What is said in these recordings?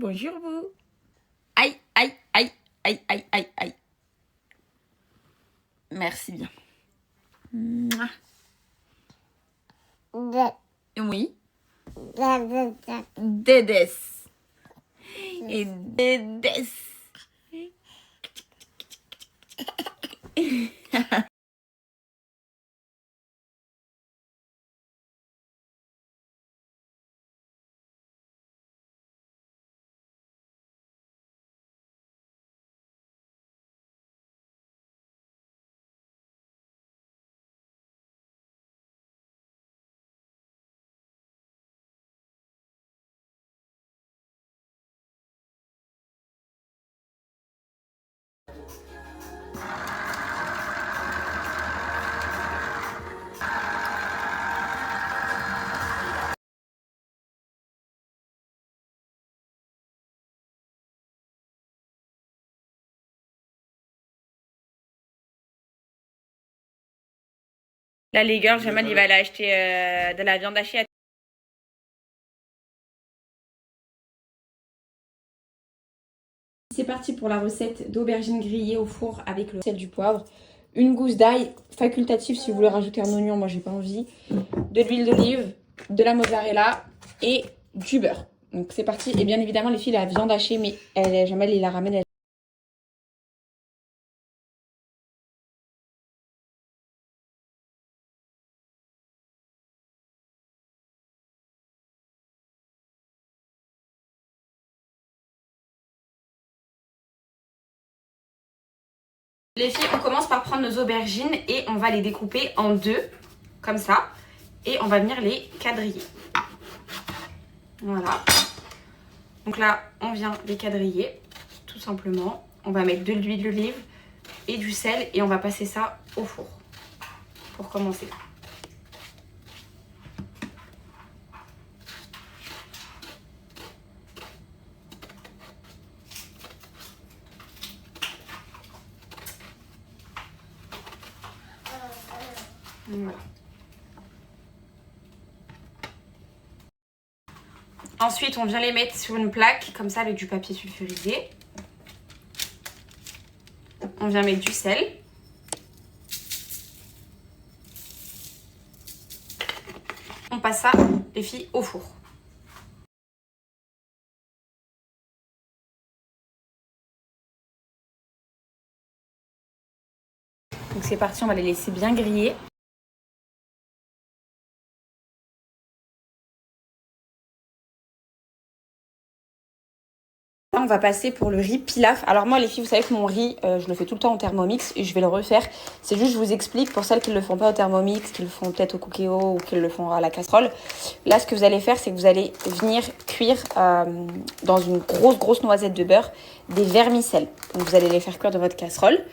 Bonjour vous. Aïe, aïe, aïe, aïe, aïe, aïe, aïe. Merci bien. Mouah. Oui. Dédès. Et Dédès. Là, les girls, Jamal, il va aller acheter de la viande hachée. C'est parti pour la recette d'aubergines grillées au four avec le sel, du poivre, une gousse d'ail, facultative si vous voulez rajouter un oignon, moi j'ai pas envie, de l'huile d'olive, de la mozzarella et du beurre. Donc c'est parti. Et bien évidemment les filles, la viande hachée, mais Jamal il la ramène. Les filles, on commence par prendre nos aubergines et on va les découper en deux, comme ça. Et on va venir les quadriller. Voilà. Donc là, on vient les quadriller, tout simplement. On va mettre de l'huile d'olive et du sel et on va passer ça au four pour commencer. Voilà. Ensuite, on vient les mettre sur une plaque, comme ça, avec du papier sulfurisé. On vient mettre du sel. On passe ça, les filles, au four. Donc c'est parti, on va les laisser bien griller. Là, on va passer pour le riz pilaf. Alors moi les filles, vous savez que mon riz, je le fais tout le temps en Thermomix et je vais le refaire. C'est juste, je vous explique pour celles qui ne le font pas au Thermomix, qui le font peut-être au Cookéo ou qui le font à la casserole. Là, ce que vous allez faire, c'est que vous allez venir cuire dans une grosse noisette de beurre des vermicelles. Donc vous allez les faire cuire dans votre casserole.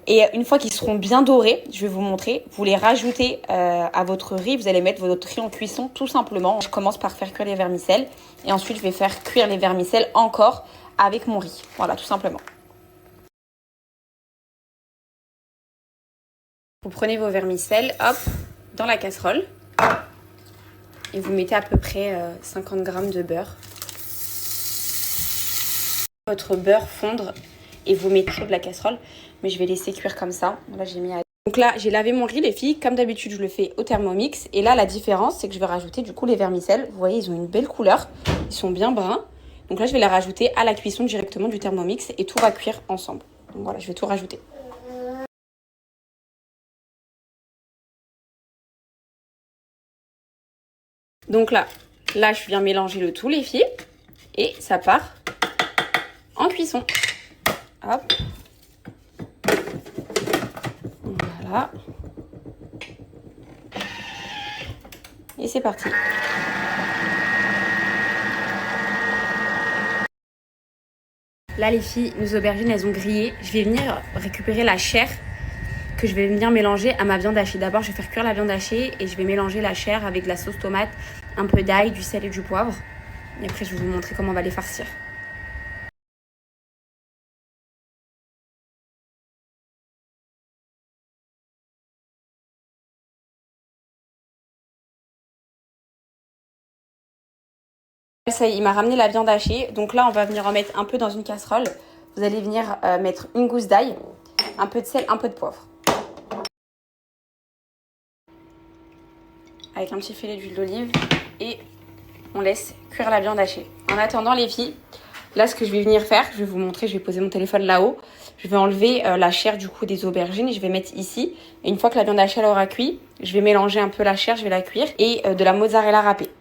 Et une fois qu'ils seront bien dorés, je vais vous montrer, vous les rajoutez à votre riz. Vous allez mettre votre riz en cuisson tout simplement. Je commence par faire cuire les vermicelles et ensuite je vais faire cuire les vermicelles encore avec mon riz. Voilà, tout simplement. Vous prenez vos vermicelles, hop, dans la casserole et vous mettez à peu près 50 g de beurre. Votre beurre fondre et vous mettez de la casserole, mais je vais laisser cuire comme ça. Là, j'ai mis à... Donc là, j'ai lavé mon riz, les filles. Comme d'habitude, je le fais au Thermomix. Et là, la différence, c'est que je vais rajouter du coup les vermicelles. Vous voyez, ils ont une belle couleur. Ils sont bien bruns. Donc là, je vais les rajouter à la cuisson directement du Thermomix et tout va cuire ensemble. Donc voilà, je vais tout rajouter. Donc là, je viens mélanger le tout, les filles. Et ça part en cuisson. Hop. Voilà. Et c'est parti. Là, les filles, nos aubergines, elles ont grillé. Je vais venir récupérer la chair que je vais venir mélanger à ma viande hachée. D'abord, je vais faire cuire la viande hachée et je vais mélanger la chair avec de la sauce tomate, un peu d'ail, du sel et du poivre. Et après, je vais vous montrer comment on va les farcir. Ça y est, il m'a ramené la viande hachée. Donc là, on va venir en mettre un peu dans une casserole. Vous allez venir mettre une gousse d'ail, un peu de sel, un peu de poivre. Avec un petit filet d'huile d'olive. Et on laisse cuire la viande hachée. En attendant, les filles, là, ce que je vais venir faire, je vais vous montrer, je vais poser mon téléphone là-haut. Je vais enlever la chair du coup des aubergines et je vais mettre ici. Et une fois que la viande hachée elle aura cuit, je vais mélanger un peu la chair, je vais la cuire. Et de la mozzarella râpée.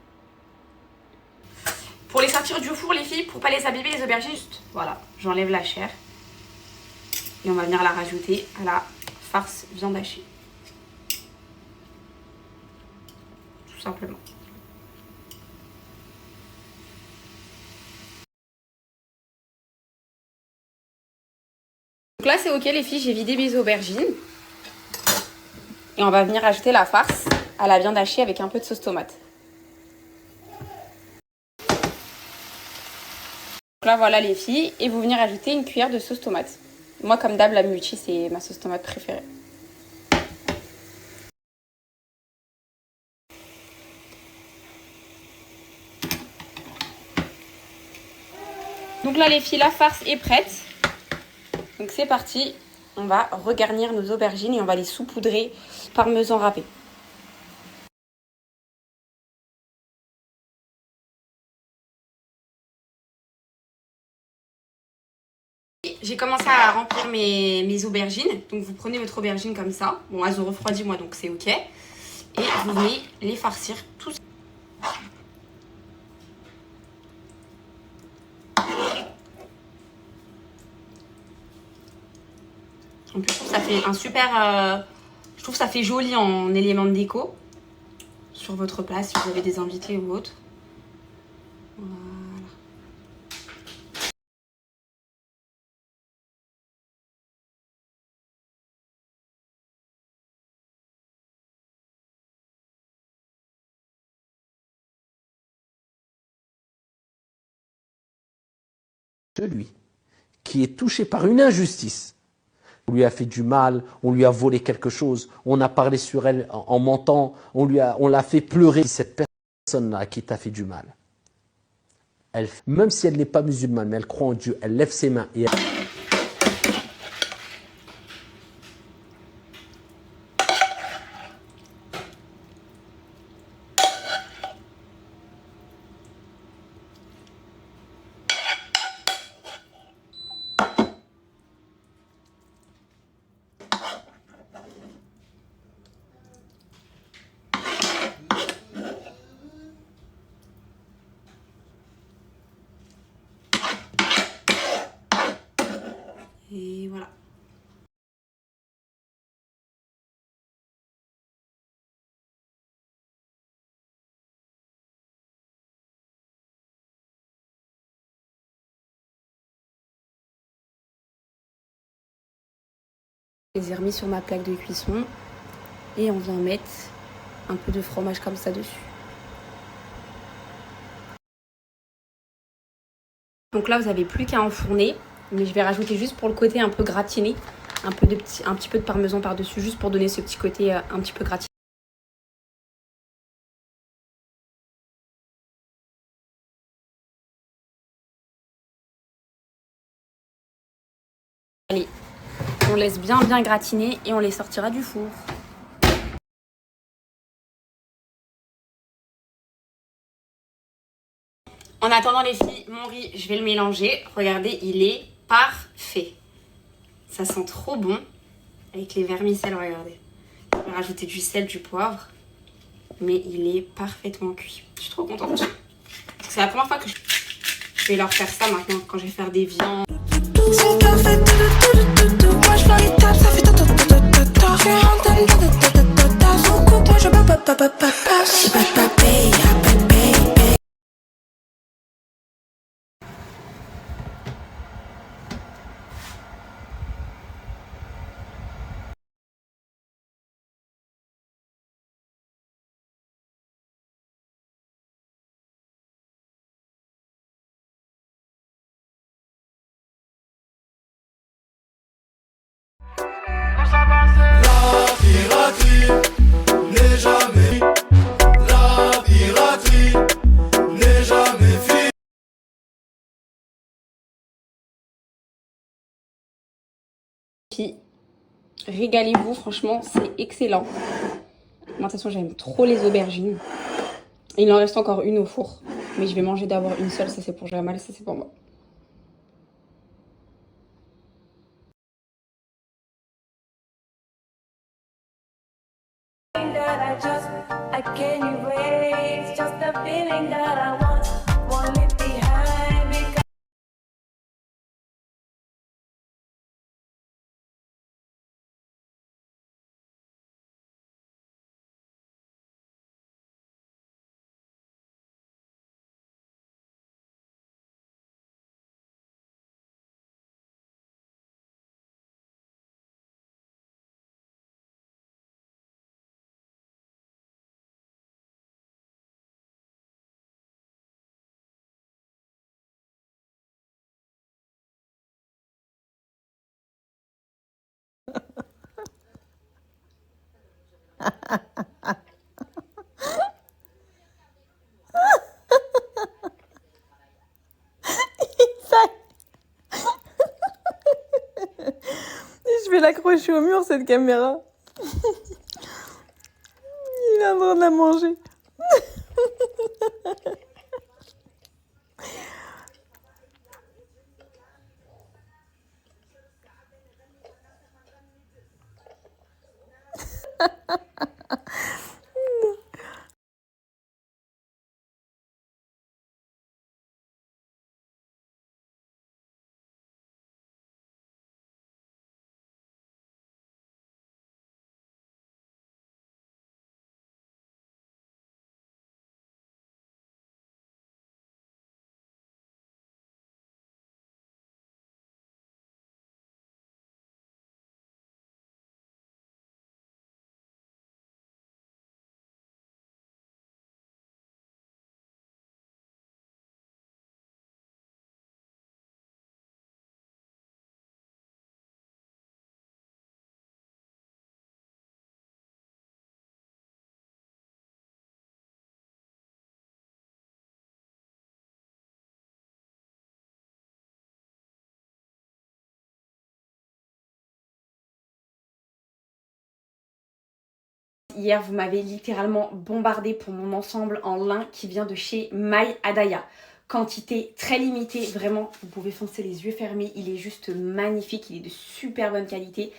Pour les sortir du four, les filles, pour pas les abîmer, les aubergines, juste, voilà, j'enlève la chair. Et on va venir la rajouter à la farce viande hachée. Tout simplement. Donc là, c'est ok, les filles, j'ai vidé mes aubergines. Et on va venir ajouter la farce à la viande hachée avec un peu de sauce tomate. Donc là, voilà les filles. Et vous venez rajouter une cuillère de sauce tomate. Moi, comme d'hab, la Mucci, c'est ma sauce tomate préférée. Donc là, les filles, la farce est prête. Donc c'est parti. On va regarnir nos aubergines et on va les saupoudrer parmesan râpé. J'ai commencé à remplir mes aubergines. Donc vous prenez votre aubergine comme ça. Bon, elles ont refroidi moi, donc c'est ok. Et vous venez les farcir tous. En plus, je trouve que ça fait un super... je trouve que ça fait joli en élément de déco. Sur votre plat, si vous avez des invités ou autre. Voilà. Celui qui est touché par une injustice, on lui a fait du mal, on lui a volé quelque chose, on a parlé sur elle en mentant, on l'a fait pleurer. Cette personne-là qui t'a fait du mal, elle, même si elle n'est pas musulmane, mais elle croit en Dieu, elle lève ses mains et elle... Et voilà. Je les ai remis sur ma plaque de cuisson et on vient mettre un peu de fromage comme ça dessus. Donc là, vous n'avez plus qu'à enfourner, mais je vais rajouter juste pour le côté un peu gratiné, un petit peu de parmesan par-dessus, juste pour donner ce petit côté un petit peu gratiné. Allez, on laisse bien gratiner et on les sortira du four. En attendant les filles, mon riz, je vais le mélanger. Regardez, il est parfait. Ça sent trop bon. Avec les vermicelles, regardez. Je vais rajouter du sel, du poivre. Mais il est parfaitement cuit. Je suis trop contente. C'est la première fois que je vais leur faire ça maintenant, quand je vais faire des viandes. La piraterie n'est jamais la piraterie. filles. Régalez-vous, franchement, c'est excellent. Moi, de toute façon, j'aime trop les aubergines. Il en reste encore une au four. Mais je vais manger d'abord une seule. Ça, c'est pour Jamal, ça, c'est pour moi. Je vais l'accrocher au mur, cette caméra. Il est en train de la manger. Hier, vous m'avez littéralement bombardé pour mon ensemble en lin qui vient de chez My Adaya. Quantité très limitée, vraiment, vous pouvez foncer les yeux fermés. Il est juste magnifique, il est de super bonne qualité.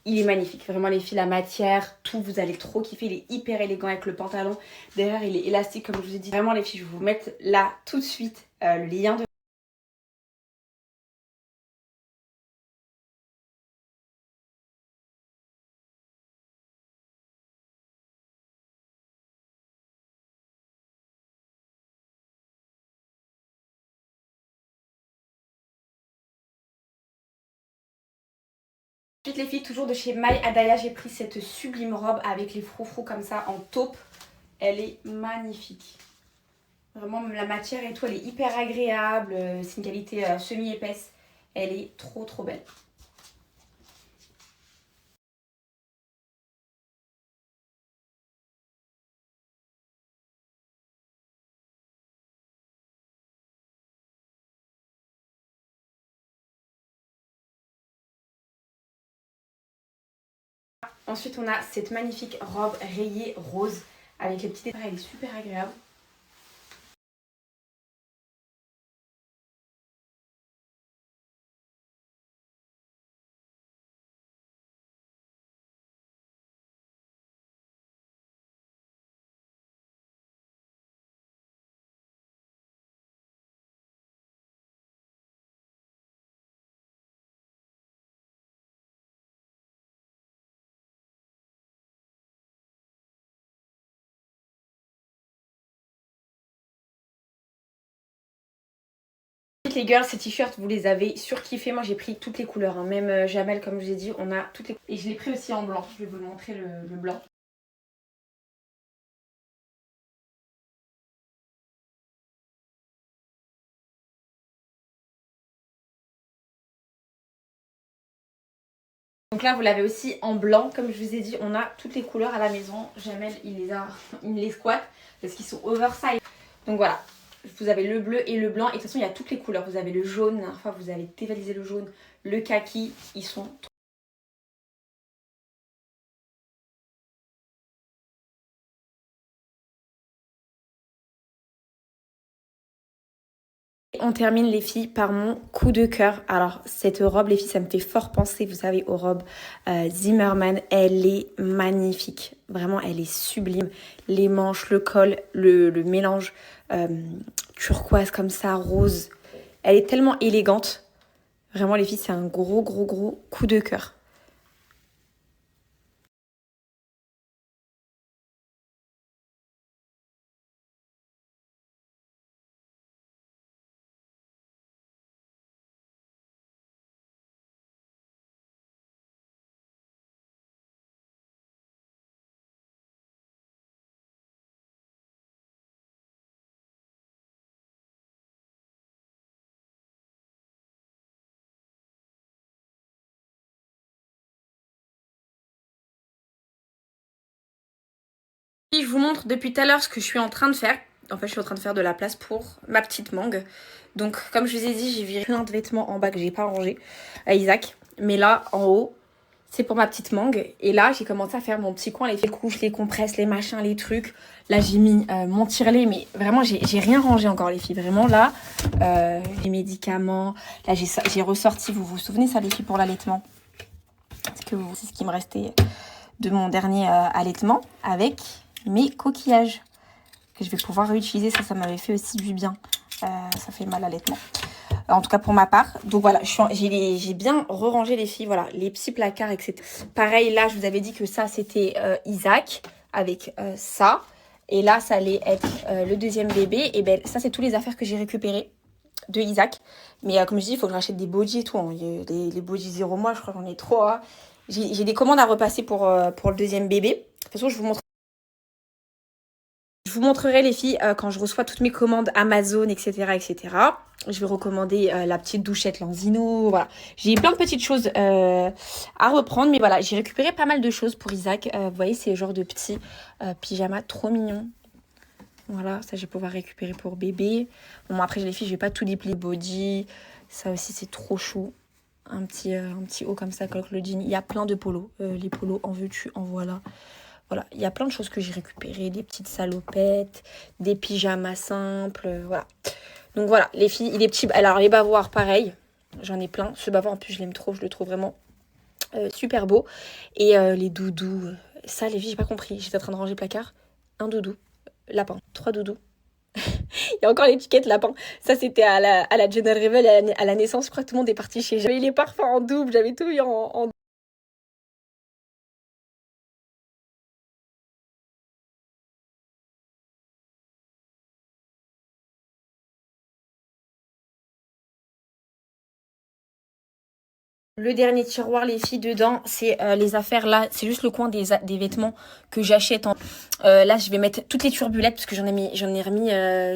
Il est magnifique, vraiment les filles, la matière, tout, vous allez trop kiffer. Il est hyper élégant avec le pantalon. Derrière, il est élastique comme je vous ai dit. Vraiment les filles, je vais vous mettre là tout de suite le lien de... Ensuite les filles, toujours de chez My Adaya, j'ai pris cette sublime robe avec les froufrous comme ça en taupe. Elle est magnifique. Vraiment, même la matière et tout, elle est hyper agréable. C'est une qualité semi-épaisse. Elle est trop trop belle. Ensuite, on a cette magnifique robe rayée rose avec les petits détails. Elle est super agréable. Les girls, ces t-shirts, vous les avez surkiffés. Moi, j'ai pris toutes les couleurs. Hein. Même Jamel, comme je vous ai dit, on a toutes les... Et je l'ai pris aussi en blanc. Je vais vous montrer le blanc. Donc là, vous l'avez aussi en blanc. Comme je vous ai dit, on a toutes les couleurs à la maison. Jamel, il me les squatte parce qu'ils sont oversize. Donc voilà. Vous avez le bleu et le blanc. Et de toute façon, il y a toutes les couleurs. Vous avez le jaune. La dernière fois, vous avez dévalisé le jaune. Le kaki. Ils sont On termine les filles par mon coup de cœur. Alors cette robe les filles ça me fait fort penser vous savez aux robes Zimmermann. Elle est magnifique. Vraiment elle est sublime. Les manches, le col, le mélange turquoise comme ça, rose. Elle est tellement élégante. Vraiment les filles c'est un gros coup de cœur. Je vous montre depuis tout à l'heure ce que je suis en train de faire. En fait, je suis en train de faire de la place pour ma petite mangue. Donc, comme je vous ai dit, j'ai viré plein de vêtements en bas que j'ai pas rangé à Isaac. Mais là, en haut, c'est pour ma petite mangue. Et là, j'ai commencé à faire mon petit coin, les couches, les compresses, les machins, les trucs. Là, j'ai mis mon tire-lait, mais vraiment, j'ai rien rangé encore, les filles. Vraiment, là, les médicaments. Là, j'ai ressorti, vous vous souvenez ça, les filles, pour l'allaitement. C'est ce qui me restait de mon dernier allaitement avec mes coquillages que je vais pouvoir réutiliser. Ça m'avait fait aussi du bien. Ça fait mal à l'allaitement. En tout cas pour ma part. Donc voilà, j'ai bien rerangé les filles. Voilà, les petits placards, etc. Pareil, là, je vous avais dit que ça, c'était Isaac avec ça. Et là, ça allait être le deuxième bébé. Et ben ça, c'est toutes les affaires que j'ai récupérées de Isaac. Mais comme je dis, il faut que je rachète des bodys et tout. Hein. Les bodys 0 mois, je crois que j'en ai trop. Hein. J'ai des commandes à repasser pour le deuxième bébé. De toute façon, je vous montrerai les filles quand je reçois toutes mes commandes Amazon, etc. etc. Je vais recommander la petite douchette Lanzino. Voilà. J'ai plein de petites choses à reprendre. Mais voilà, j'ai récupéré pas mal de choses pour Isaac. Vous voyez, c'est le genre de petits pyjamas trop mignons. Voilà, ça je vais pouvoir récupérer pour bébé. Bon, après les filles, je vais pas tout déplier. Body, ça aussi c'est trop chou. Un petit haut comme ça, avec le jean. Il y a plein de polos. Les polos, en veux-tu, en voilà. Voilà, il y a plein de choses que j'ai récupérées. Des petites salopettes, des pyjamas simples, voilà. Donc voilà, les filles, les petits... Alors les bavoirs, pareil. J'en ai plein. Ce bavoir, en plus, je l'aime trop. Je le trouve vraiment super beau. Et les doudous. Ça, les filles, j'ai pas compris. J'étais en train de ranger le placard. Un doudou. Lapin. 3 doudous. Il y a encore l'étiquette lapin. Ça, c'était à la Gender Reveal, à la naissance. Je crois que tout le monde est parti chez. J'avais les parfums en double. J'avais tout eu en Le dernier tiroir, les filles, dedans, c'est les affaires là. C'est juste le coin des vêtements que j'achète. Là, je vais mettre toutes les turbulettes parce que j'en ai remis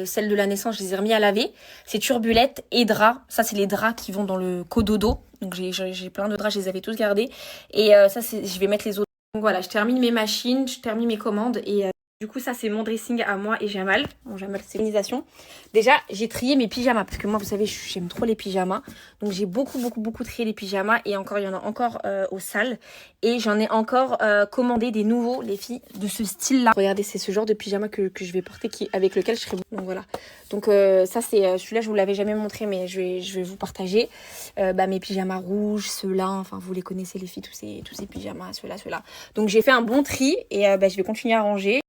celles de la naissance, je les ai remis à laver. C'est turbulettes et draps. Ça, c'est les draps qui vont dans le cododo. Donc, j'ai plein de draps, je les avais tous gardés. Et ça, je vais mettre les autres. Donc voilà, je termine mes machines, je termine mes commandes et... Du coup, ça, c'est mon dressing à moi et Jamal. Bon, Jamal, c'est l'organisation. Déjà, j'ai trié mes pyjamas parce que moi, vous savez, j'aime trop les pyjamas. Donc, j'ai beaucoup trié les pyjamas. Et encore, il y en a encore aux salles. Et j'en ai encore commandé des nouveaux, les filles, de ce style-là. Regardez, c'est ce genre de pyjama que je vais porter avec lequel je serai... Donc, voilà. Donc, ça, c'est celui-là, je vous l'avais jamais montré, mais je vais vous partager. Mes pyjamas rouges, ceux-là. Enfin, vous les connaissez, les filles, tous ces pyjamas, ceux-là. Donc, j'ai fait un bon tri et je vais continuer à ranger.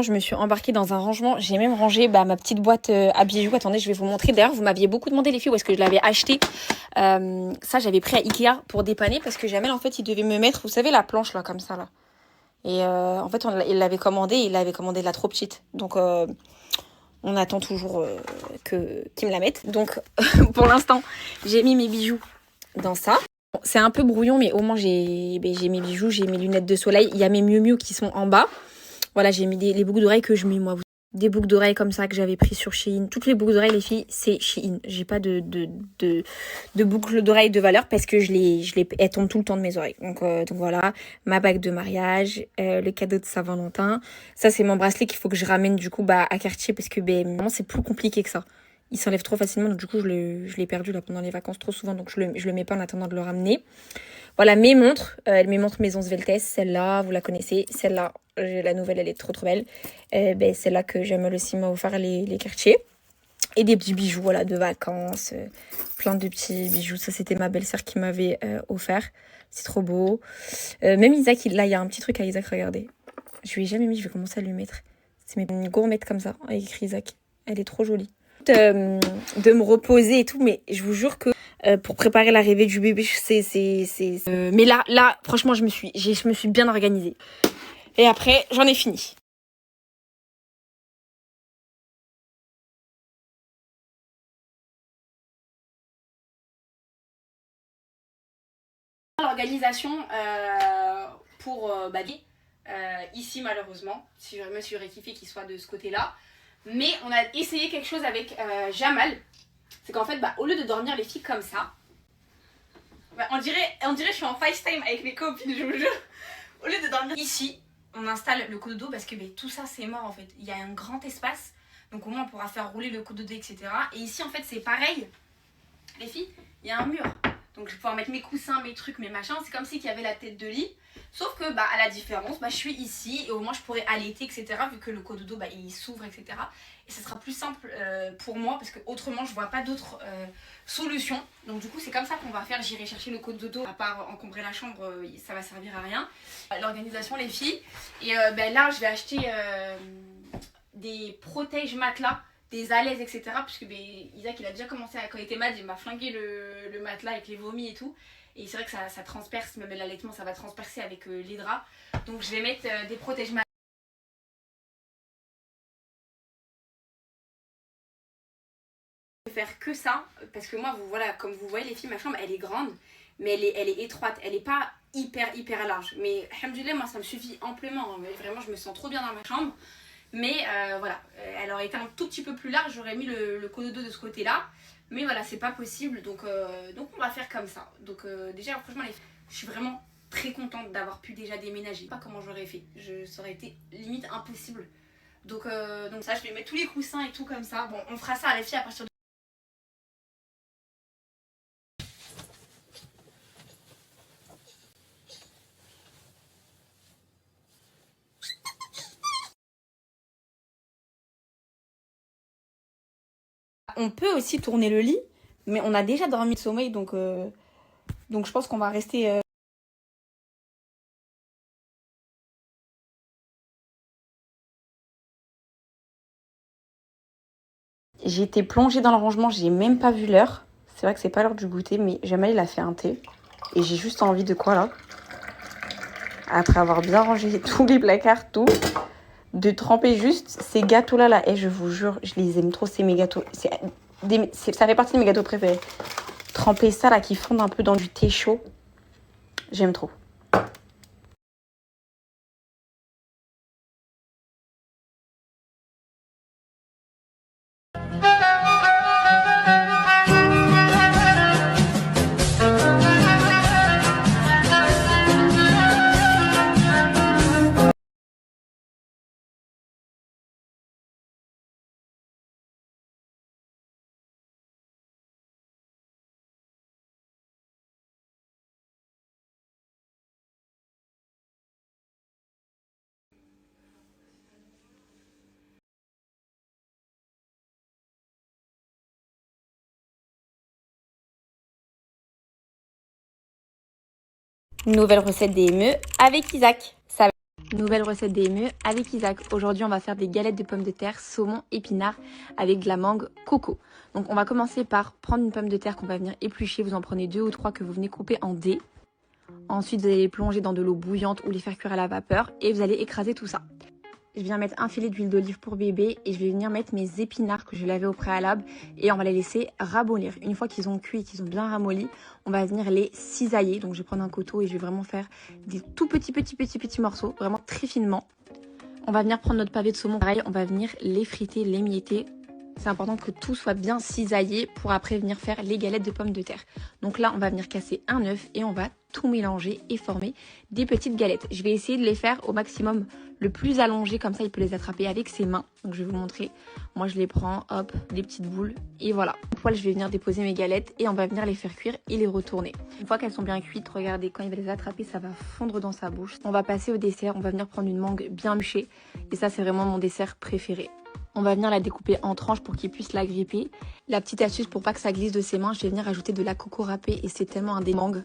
Je me suis embarquée dans un rangement. J'ai même rangé ma petite boîte à bijoux. Attendez, je vais vous montrer. D'ailleurs, vous m'aviez beaucoup demandé les filles où est-ce que je l'avais acheté. Ça, j'avais pris à Ikea pour dépanner parce que Jamel, en fait, il devait me mettre, vous savez, la planche là, comme ça là. Et en fait, il l'avait commandé la trop petite. Donc, on attend toujours qu'il me la mette. Donc, pour l'instant, j'ai mis mes bijoux dans ça. Bon, c'est un peu brouillon, mais au moins, j'ai mes bijoux, j'ai mes lunettes de soleil. Il y a mes Miu Miu qui sont en bas. Voilà, j'ai mis les boucles d'oreilles que je mets moi. Des boucles d'oreilles comme ça que j'avais pris sur Shein. Toutes les boucles d'oreilles, les filles, c'est Shein. J'ai pas de boucles d'oreilles de valeur parce que elles tombent tout le temps de mes oreilles. Donc voilà, ma bague de mariage, le cadeau de Saint-Valentin. Ça, c'est mon bracelet qu'il faut que je ramène du coup à Cartier parce que vraiment, c'est plus compliqué que ça. Il s'enlève trop facilement, donc du coup, je l'ai perdu là pendant les vacances trop souvent, donc je le mets pas en attendant de le ramener. Voilà, mes montres, mes montres Maison Sveltes, celle-là, vous la connaissez. Celle-là, la nouvelle, elle est trop belle. Celle-là que Jamel aussi m'a offert les quartiers. Et des petits bijoux, voilà, de vacances. Plein de petits bijoux. Ça, c'était ma belle-sœur qui m'avait offert. C'est trop beau. Même Isaac, là, il y a un petit truc à Isaac, regardez. Je lui ai jamais mis, je vais commencer à lui mettre. C'est mes gourmettes comme ça, avec écrit Isaac. Elle est trop jolie. De me reposer et tout, mais je vous jure que pour préparer l'arrivée du bébé, mais là, franchement, je me suis bien organisée. Et après, j'en ai fini. L'organisation pour ici, malheureusement, si je me suis rectifiée qu'il soit de ce côté-là. Mais on a essayé quelque chose avec Jamal. C'est qu'en fait, au lieu de dormir les filles comme ça, on dirait que je suis en FaceTime avec mes copines, je vous jure. Au lieu de dormir ici, on installe le cododo parce que tout ça c'est mort en fait. Il y a un grand espace, donc au moins on pourra faire rouler le cododo, etc. Et ici en fait c'est pareil, les filles, il y a un mur. Donc je vais pouvoir mettre mes coussins, mes trucs, mes machins. C'est comme si il y avait la tête de lit. Sauf que à la différence, je suis ici et au moins je pourrais allaiter, etc. Vu que le cododo il s'ouvre, etc. Et ça sera plus simple pour moi parce que autrement je vois pas d'autres solutions. Donc du coup c'est comme ça qu'on va faire. J'irai chercher le cododo. À part encombrer la chambre, ça va servir à rien. L'organisation les filles. Et là je vais acheter des protège matelas, des alaises, etc. Puisque Isaac il a déjà commencé quand il était malade, il m'a flingué le matelas avec les vomis et tout. Et c'est vrai que ça transperce, même l'allaitement ça va transpercer avec les draps. Donc je vais mettre des protège matelas. Je vais faire que ça, parce que moi, voilà, comme vous voyez les filles, ma chambre elle est grande, mais elle est étroite, elle est pas hyper large. Mais alhamdoulilah, moi ça me suffit amplement, mais vraiment je me sens trop bien dans ma chambre. Mais voilà, elle aurait été un tout petit peu plus large, j'aurais mis le cododo de ce côté-là. Mais voilà, c'est pas possible, donc on va faire comme ça. Donc déjà, franchement, je suis vraiment très contente d'avoir pu déjà déménager. Pas comment j'aurais fait, ça aurait été limite impossible. Donc ça, je vais mettre tous les coussins et tout comme ça. Bon, on fera ça à les filles à partir de... On peut aussi tourner le lit, mais on a déjà dormi de sommeil, donc je pense qu'on va rester... J'ai été plongée dans le rangement, j'ai même pas vu l'heure. C'est vrai que c'est pas l'heure du goûter, mais Jamal il a fait un thé. Et j'ai juste envie de quoi là? Après avoir bien rangé tous les placards, tout, de tremper juste ces gâteaux là. Et je vous jure, je les aime trop, c'est mes gâteaux. Ça fait partie de mes gâteaux préférés. Tremper ça là qui fondent un peu dans du thé chaud. J'aime trop. Nouvelle recette des émeux avec Isaac. Nouvelle recette des émeux avec Isaac. Aujourd'hui, on va faire des galettes de pommes de terre, saumon, épinards avec de la mangue coco. Donc, on va commencer par prendre une pomme de terre qu'on va venir éplucher. Vous en prenez 2 ou 3 que vous venez couper en dés. Ensuite, vous allez les plonger dans de l'eau bouillante ou les faire cuire à la vapeur et vous allez écraser tout ça. Je viens mettre un filet d'huile d'olive pour bébé et je vais venir mettre mes épinards que je lavais au préalable et on va les laisser ramollir. Une fois qu'ils ont cuit et qu'ils ont bien ramolli, on va venir les cisailler. Donc je vais prendre un couteau et je vais vraiment faire des tout petits morceaux, vraiment très finement. On va venir prendre notre pavé de saumon. Pareil, on va venir l'effriter, l'émietter. C'est important que tout soit bien cisaillé pour après venir faire les galettes de pommes de terre. Donc là, on va venir casser un œuf et on va tout mélanger et former des petites galettes. Je vais essayer de les faire au maximum le plus allongé, comme ça il peut les attraper avec ses mains. Donc je vais vous montrer. Moi je les prends, hop, des petites boules et voilà. Une fois je vais venir déposer mes galettes et on va venir les faire cuire et les retourner. Une fois qu'elles sont bien cuites, regardez, quand il va les attraper, ça va fondre dans sa bouche. On va passer au dessert, on va venir prendre une mangue bien mûchée et ça c'est vraiment mon dessert préféré. On va venir la découper en tranches pour qu'il puisse la gripper. La petite astuce pour pas que ça glisse de ses mains, je vais venir ajouter de la coco râpée et c'est tellement un des mangues.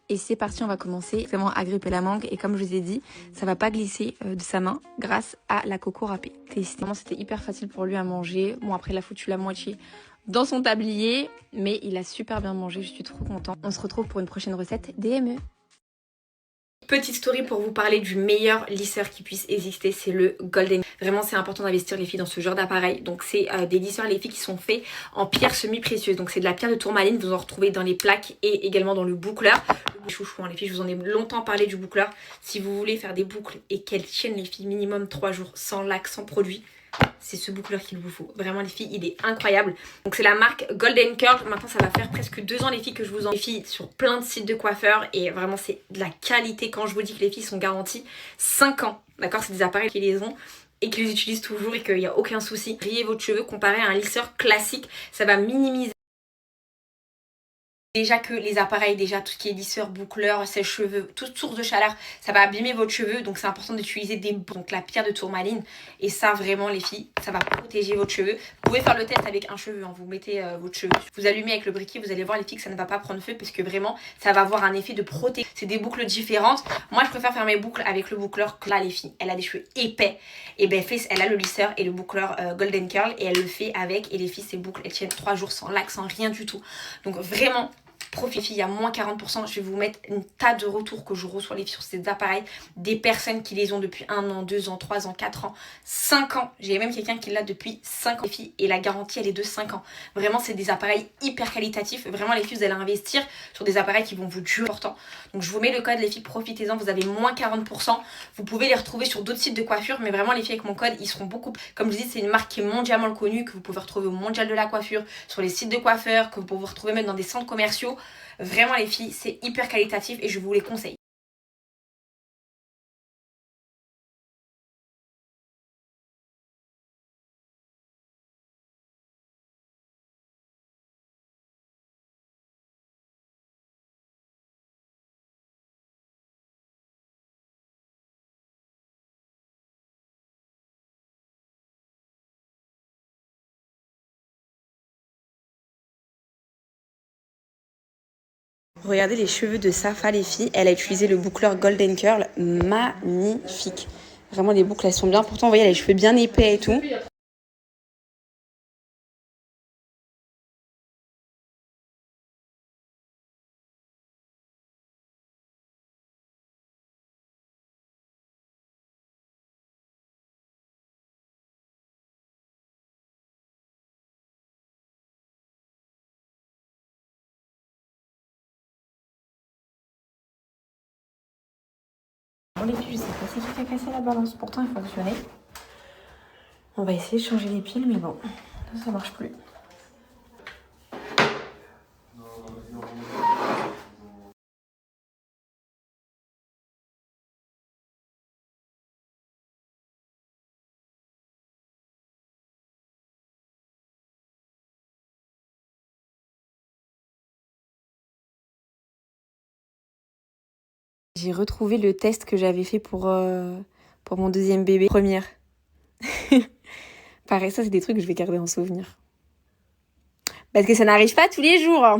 Et c'est parti, on va commencer vraiment à gripper la mangue. Et comme je vous ai dit, ça va pas glisser de sa main grâce à la coco râpée. C'était hyper facile pour lui à manger. Bon, après, il a foutu la moitié dans son tablier, mais il a super bien mangé. Je suis trop contente. On se retrouve pour une prochaine recette DME. Petite story pour vous parler du meilleur lisseur qui puisse exister, c'est le Golden. Vraiment c'est important d'investir les filles dans ce genre d'appareil. Donc c'est des lisseurs les filles qui sont faits en pierre semi-précieuse. Donc c'est de la pierre de tourmaline, vous en retrouvez dans les plaques et également dans le boucleur. Le chouchou hein, les filles, je vous en ai longtemps parlé du boucleur. Si vous voulez faire des boucles et qu'elles tiennent les filles minimum 3 jours sans lac, sans produit, c'est ce boucleur qu'il vous faut. Vraiment les filles, il est incroyable. Donc c'est la marque Golden Curl. Maintenant ça va faire presque 2 ans les filles que je vous en... Les filles sur plein de sites de coiffeurs et vraiment c'est de la qualité. Quand je vous dis que les filles sont garanties 5 ans. D'accord, c'est des appareils qui les ont et qui les utilisent toujours et qu'il n'y a aucun souci. Briller votre cheveu comparé à un lisseur classique, ça va minimiser. Déjà que les appareils, déjà tout ce qui est lisseur, boucleur, sèche-cheveux, toute source de chaleur, ça va abîmer votre cheveu. Donc c'est important d'utiliser donc la pierre de tourmaline. Et ça vraiment les filles, ça va protéger votre cheveu. Vous pouvez faire le test avec un cheveu, hein. Vous mettez votre cheveu, vous allumez avec le briquet, vous allez voir les filles que ça ne va pas prendre feu parce que vraiment ça va avoir un effet de protection. C'est des boucles différentes. Moi je préfère faire mes boucles avec le boucleur que là les filles. Elle a des cheveux épais et ben elle a le lisseur et le boucleur Golden Curl et elle le fait avec. Et les filles ces boucles elles tiennent 3 jours sans lac, sans rien du tout. Donc vraiment... Profitez, il y a moins 40%. Je vais vous mettre une tas de retours que je reçois les filles sur ces appareils. Des personnes qui les ont depuis 1 an, 2 ans, 3 ans, 4 ans, 5 ans. J'ai même quelqu'un qui l'a depuis 5 ans les filles. Et la garantie elle est de 5 ans. Vraiment c'est des appareils hyper qualitatifs. Vraiment les filles vous allez investir sur des appareils qui vont vous durer longtemps. Donc je vous mets le code les filles, profitez-en. Vous avez moins 40%. Vous pouvez les retrouver sur d'autres sites de coiffure. Mais vraiment les filles avec mon code ils seront beaucoup... Comme je dis c'est une marque qui est mondialement connue. Que vous pouvez retrouver au mondial de la coiffure. Sur les sites de coiffeurs. Que vous pouvez retrouver même dans des centres commerciaux. Vraiment les filles, c'est hyper qualitatif et je vous les conseille. Regardez les cheveux de Safa les filles, elle a utilisé le boucleur Golden Curl, magnifique. Vraiment les boucles elles sont bien, pourtant vous voyez elle a les cheveux bien épais et tout. Bon les filles, je sais pas c'est qui a cassé la balance, pourtant elle fonctionnait. On va essayer de changer les piles mais bon, ça marche plus. J'ai retrouvé le test que j'avais fait pour mon deuxième bébé. Première. Pareil, ça c'est des trucs que je vais garder en souvenir. Parce que ça n'arrive pas tous les jours. Hein.